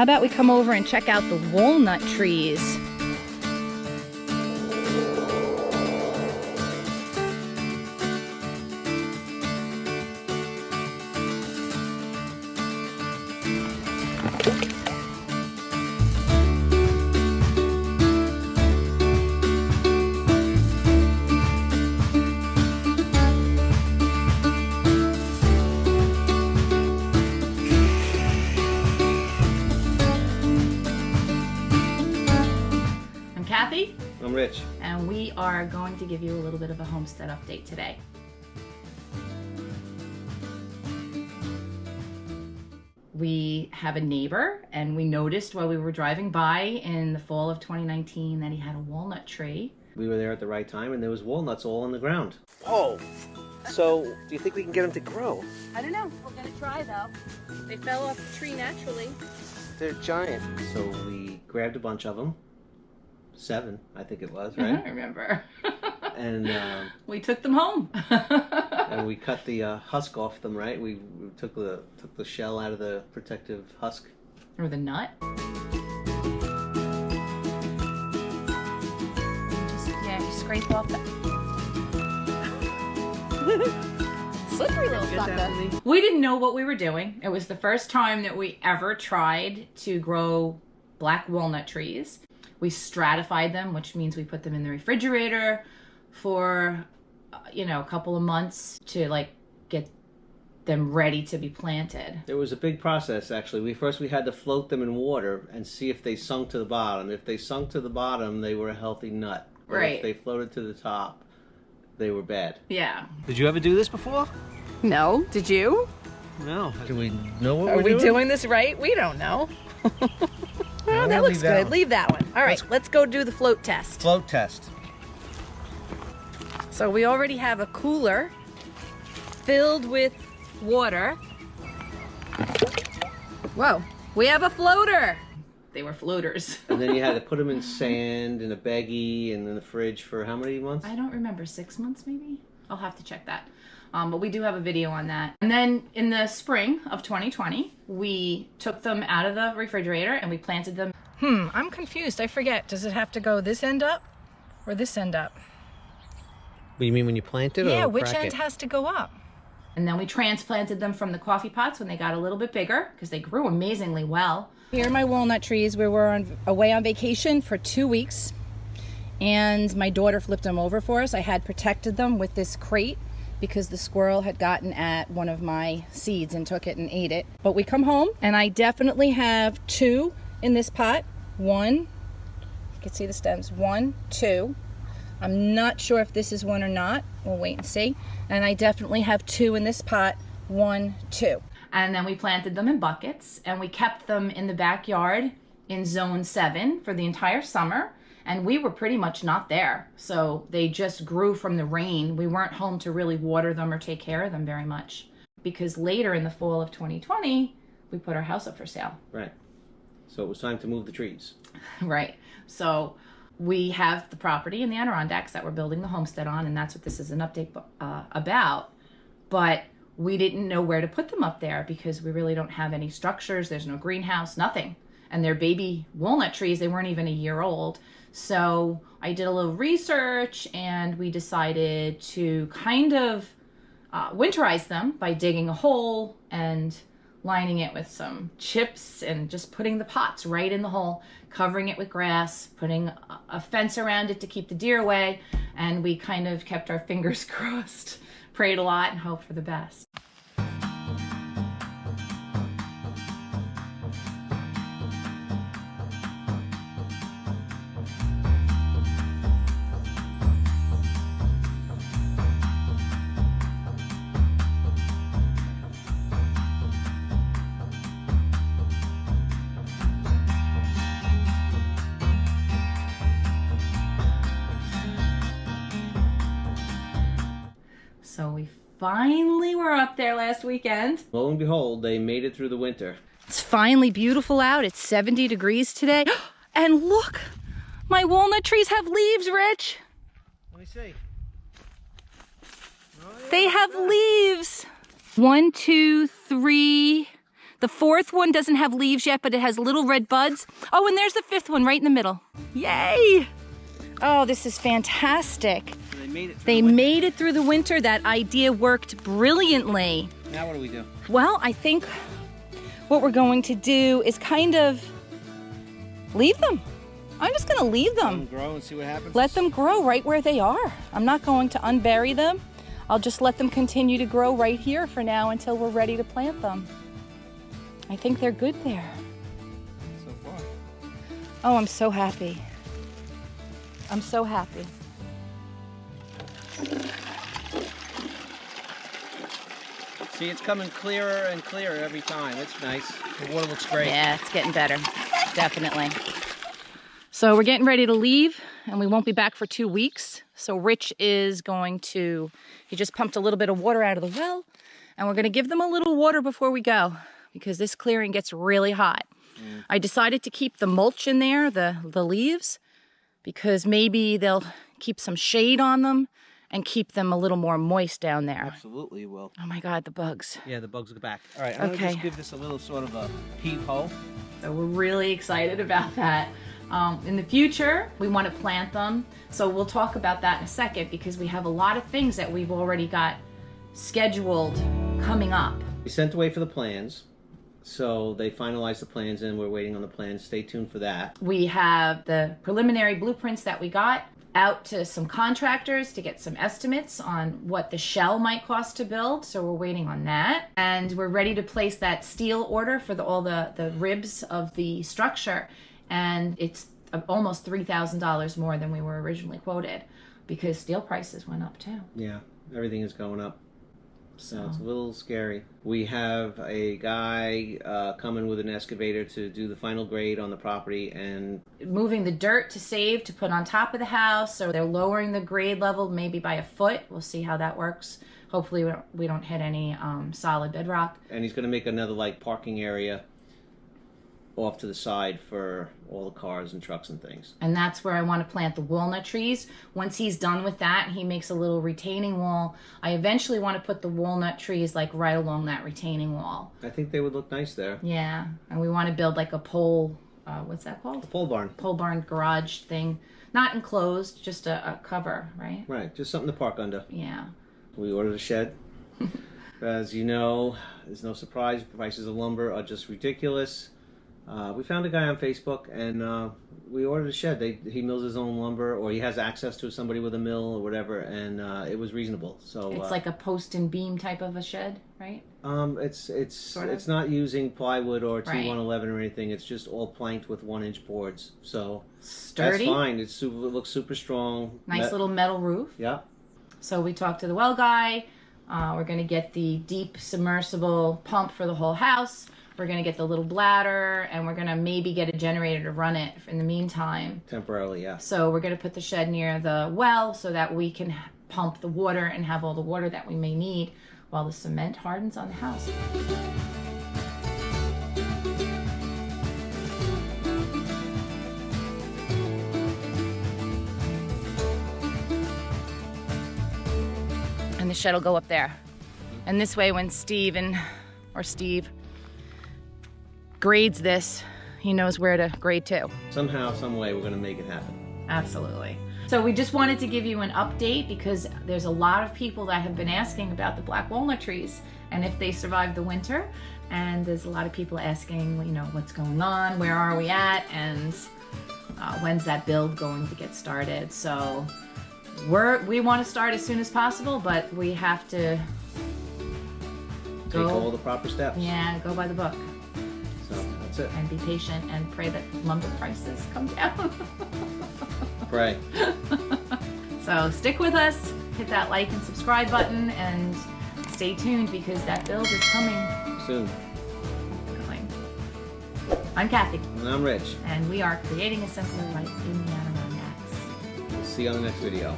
How about we come over and check out the walnut trees? Kathy. I'm Rich. And we are going to give you a little bit of a homestead update today. We have a neighbor, and we noticed while we were driving by in the fall of 2019 that he had a walnut tree. We were there at the right time, and there was walnuts all on the ground. Whoa! So, do you think we can get them to grow? I don't know. We're gonna try though. They fell off the tree naturally. They're giant. So we grabbed a bunch of them. 7, I think it was, right? I remember. And we took them home. and we cut the husk off them, right? We took the shell out of the protective husk. Or the nut. Just scrape off that. Slippery little sucker. We didn't know what we were doing. It was the first time that we ever tried to grow black walnut trees. We stratified them, which means we put them in the refrigerator for, a couple of months to get them ready to be planted. It was a big process, actually. We had to float them in water and see if they sunk to the bottom. If they sunk to the bottom, they were a healthy nut. But right. If they floated to the top, they were bad. Yeah. Did you ever do this before? No. Did you? No. Do we know what Are we're we doing? doing this right? We don't know. No, Oh, that looks good. one. Leave that one. All right, let's go do the float test. Float test. So we already have a cooler filled with water. Whoa, we have a floater. They were floaters. And then you had to put them in sand in a baggie and in the fridge for how many months? I don't remember, 6 months maybe? I'll have to check that. But we do have a video on that. And then in the spring of 2020, we took them out of the refrigerator and we planted them. I'm confused. I forget. Does it have to go this end up or this end up? What do you mean when you plant it? Yeah, or which crack end it? has to go up? And then we transplanted them from the coffee pots when they got a little bit bigger because they grew amazingly well. Here are my walnut trees. We were away on vacation for 2 weeks and my daughter flipped them over for us. I had protected them with this crate because the squirrel had gotten at one of my seeds and took it and ate it. But we come home and I definitely have 2 in this pot. 1, you can see the stems, 1, 2. I'm not sure if this is 1 or not. We'll wait and see. And I definitely have 2 in this pot, 1, 2. And then we planted them in buckets and we kept them in the backyard in zone 7 for the entire summer. And we were pretty much not there. So they just grew from the rain. We weren't home to really water them or take care of them very much. Because later in the fall of 2020, we put our house up for sale. Right. So it was time to move the trees. Right. So we have the property in the Adirondacks that we're building the homestead on, and that's what this is an update about. But we didn't know where to put them up there because we really don't have any structures. There's no greenhouse, nothing. And they're baby walnut trees. They weren't even a year old. So I did a little research and we decided to kind of winterize them by digging a hole and lining it with some chips and just putting the pots right in the hole, covering it with grass, putting a fence around it to keep the deer away. And we kind of kept our fingers crossed, prayed a lot and hoped for the best. So we finally were up there last weekend. Lo and behold, they made it through the winter. It's finally beautiful out. It's 70 degrees today. And look, my walnut trees have leaves, Rich. Let me see. They have leaves. 1, 2, 3. The fourth one doesn't have leaves yet, but it has little red buds. Oh, and there's the fifth one right in the middle. Yay! Oh, this is fantastic. They made it through the winter. That idea worked brilliantly. Now what do we do? Well, I think what we're going to do is kind of leave them. I'm just gonna leave them. Let them grow and see what happens? Let them grow right where they are. I'm not going to unbury them. I'll just let them continue to grow right here for now until we're ready to plant them. I think they're good there. So far. Oh, I'm so happy. I'm so happy. See, it's coming clearer and clearer every time. It's nice. The water looks great. Yeah, it's getting better, definitely. So we're getting ready to leave, and we won't be back for 2 weeks. So Rich is going to, he just pumped a little bit of water out of the well, and we're gonna give them a little water before we go, because this clearing gets really hot. I decided to keep the mulch in there, the leaves, because maybe they'll keep some shade on them and keep them a little more moist down there. Absolutely will. Oh my God, the bugs. Yeah, the bugs are back. All right, I'm gonna just give this a little sort of a peep-hole. So we're really excited about that. In the future, we want to plant them. So we'll talk about that in a second, because we have a lot of things that we've already got scheduled coming up. We sent away for the plans. So they finalized the plans and we're waiting on the plans. Stay tuned for that. We have the preliminary blueprints that we got out to some contractors to get some estimates on what the shell might cost to build. So we're waiting on that. And we're ready to place that steel order for all the ribs of the structure. And it's almost $3,000 more than we were originally quoted, because steel prices went up too. Yeah, everything is going up. So it's a little scary. We have a guy coming with an excavator to do the final grade on the property and moving the dirt to save to put on top of the house. So they're lowering the grade level maybe by a foot. We'll see how that works. Hopefully we don't hit any solid bedrock. And he's going to make another like parking area off to the side for all the cars and trucks and things. And that's where I want to plant the walnut trees. Once he's done with that, he makes a little retaining wall. I eventually want to put the walnut trees like right along that retaining wall. I think they would look nice there. Yeah, and we want to build like a pole, what's that called? A pole barn. Pole barn garage thing. Not enclosed, just a cover, right? Right, just something to park under. Yeah. We ordered a shed. As you know, there's no surprise. Prices of lumber are just ridiculous. We found a guy on Facebook, and we ordered a shed. He mills his own lumber, or he has access to somebody with a mill or whatever, and it was reasonable. So it's like a post and beam type of a shed, right? It's Sort of? it's not using plywood or Right. T111 or anything. It's just all planked with 1-inch boards. So Sturdy. that's fine. It looks super strong. Nice little metal roof. Yeah. So we talked to the well guy. We're going to get the deep submersible pump for the whole house. We're going to get the little bladder, and we're going to maybe get a generator to run it in the meantime. Temporarily, yeah. So we're going to put the shed near the well so that we can pump the water and have all the water that we may need while the cement hardens on the house. And the shed will go up there. And this way, when Steve grades this, he knows where to grade to. Somehow, some way, we're going to make it happen. Absolutely. So we just wanted to give you an update, because there's a lot of people that have been asking about the black walnut trees and if they survived the winter. And there's a lot of people asking, you know, what's going on, where are we at, and when's that build going to get started. So we want to start as soon as possible, but we have to Take all the proper steps. Yeah, go by the book. So that's it. And be patient and pray that lumber prices come down. Pray. So stick with us, hit that like and subscribe button, and stay tuned, because that build is coming Soon. I'm Kathie, And I'm Rich. and we are creating a simpler life in the Adirondacks. We'll see you on the next video.